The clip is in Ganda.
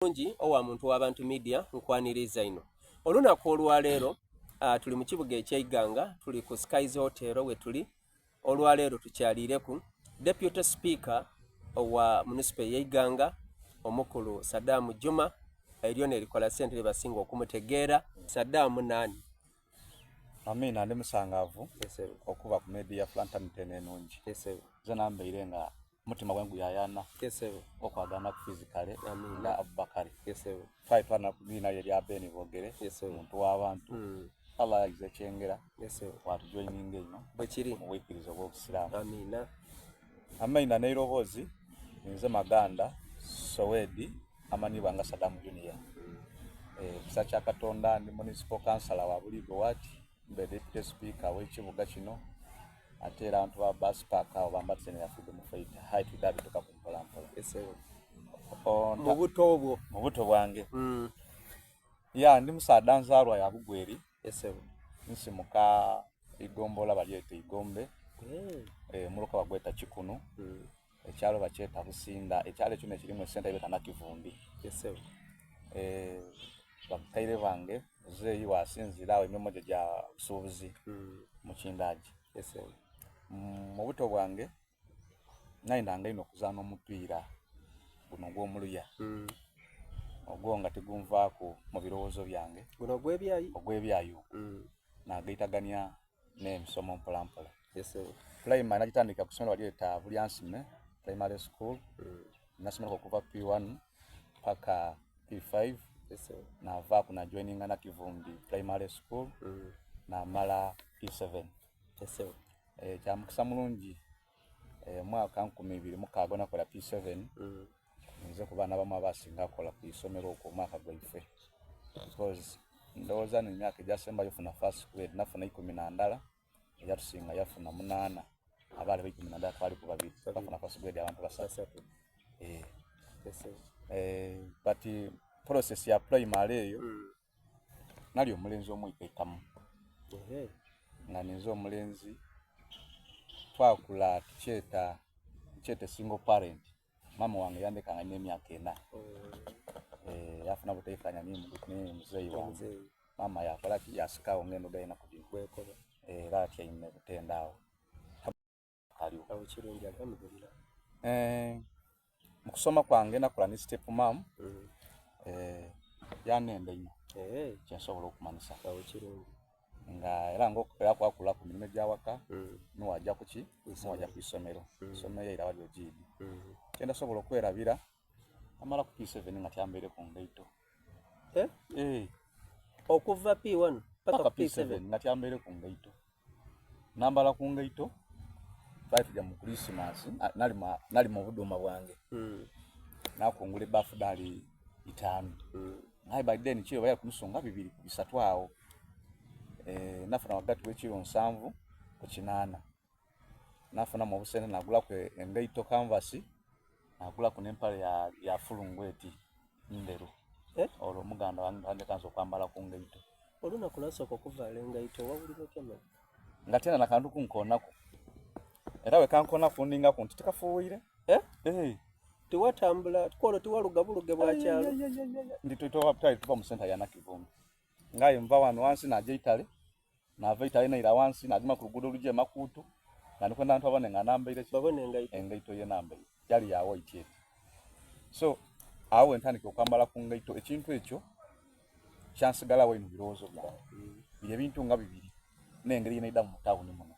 Mungi owa muntu w'abantu media nkwaniriza ino. Olunaku olwaleero tuli mu kibuga eky'Iganga, tuli ku Skies Hotel we tuli. Olwaleero tukyalireku Deputy Speaker owa Municipal y'Iganga omukulu Saddam Juma eryo ne likola ssentebe basinga okumutegeera. Saddam nani? Amina ndi musangavu Yesewe okuba ku media flantamite enungi. Yesewe Ze nambeire nga mutima gwangu yayana. Yesewe Okwagana ku physically Amina Abubakari. Yesewe Fight wana kubina yeli abeni bogere. Yesewe Muntu w'abantu. Allah yagize kyengera. Yesewe Watu joining eno. bwekiri Mu wikirizo bw'Obusiraamu. Amina Amina neirobozi nze Maganda Sowedi amanibwa nga Saddam Junior. Kisa kya Katonda ndi municipal councillor wa Buligo Ward, mbe deputy speaker w'ekibuga kino ate era abantu ba bus park awo bambatse ne freedom fighter height dad tuka kumpola mpola. Yesewe Mu buto bwange ya ndi musaada nzalwa ya Bugweri. Yesewe nsimuka igombola balyete igombe muloka bagweta Kikunu ekyalo bakyeta Businda ekyalo kino kirimu senta ibeta na Kivumbi. Yesewe bakaire bange zeyi wasinzirawo emyomojo gya busuubuzi mu Kindaji. Yesewe mu buto bwange nayindanga ino okuzaana omupiira guno gw'omuluya ogwo nga tegumvaako mu birowoozo byange guno ogw'ebyayo nagaitaganya n'emisomo mpolampola. Yesewe Primary nagitandika ku ssomero balyeta Bulyansime Primary School nasomera okuva P1 paka P5. Yesewe navaako na joininga na Kivumbi Primary School namala P7. Yesewe kyamukisa mulungi mwaka 2006 nakola P7 nze ku baana bamu abasinga akola ku isomero okwo mwaka gwaife because ndowooza n'emyaka egyasemba yofuna first grade nafuna 12 ejatusinga yafuna 8 abaali 12 twali ku babiri bafuna first grade abantu basatu. But process ya primary eyo nali omulenzi omwikaikamu nga ninze omulenzi twakula tukyeta single parent. Mama wange yandekanga n'emyaka 4 yafuna buteekanya ni muzeyi wange mama yakola ki yasikawo ngendo gaina kugikwekola era atyaime butendaawo kaliwo awo kirungi agamugulira mu kusoma kwange nakola ni step mam yanende ino kyensobola okumanisa awo kirungi nga era ng'okukola kwakula ku mirimu egyawaka niwajja kuki niwajja ku isomero isomero era wali ogiidi kyendasobola okwerabira amala ku P7 nga tyambeire ku ngaito okuva P1 paka P7 nga tyambeire ku ngaito nambala ku ngaito twaitujja mu Christmas nali mu buduma bwange nakungula ebbafu dali 5 naye by then kiro baya kumusunga 2 3 awo nafuna wakati w'ekiro 7 ku 8 nafuna mu busene nagula ku engaito canvas nagula ku n'empale ya fulungweti nderu olwo muganda wange kanzo kwambala ku ngaito olunaku lwasooka okuvaala engaito wawulira otya nga tena nakantu kunkoonako era we kankoonako ndingako nti tekafuuyire tiwatambula kwolwo tiwalugabuluge bwakyalo ndi tutwali tuva mu senta ya Nakivumbi ngaye nva wano wansi naja Itale nava Itale naira wansi nagima ku luguudo olujja Makuutu nga ndikwenda abantu abone nga nambaire babone engaito ye nambaire yali yawo ityeti so awo entandika okwambala ku ngaito ekintu ekyo kyansigalawo ino birowoozo byange biri ebintu nga 2 n'engeri yenaidda mu tawuni muno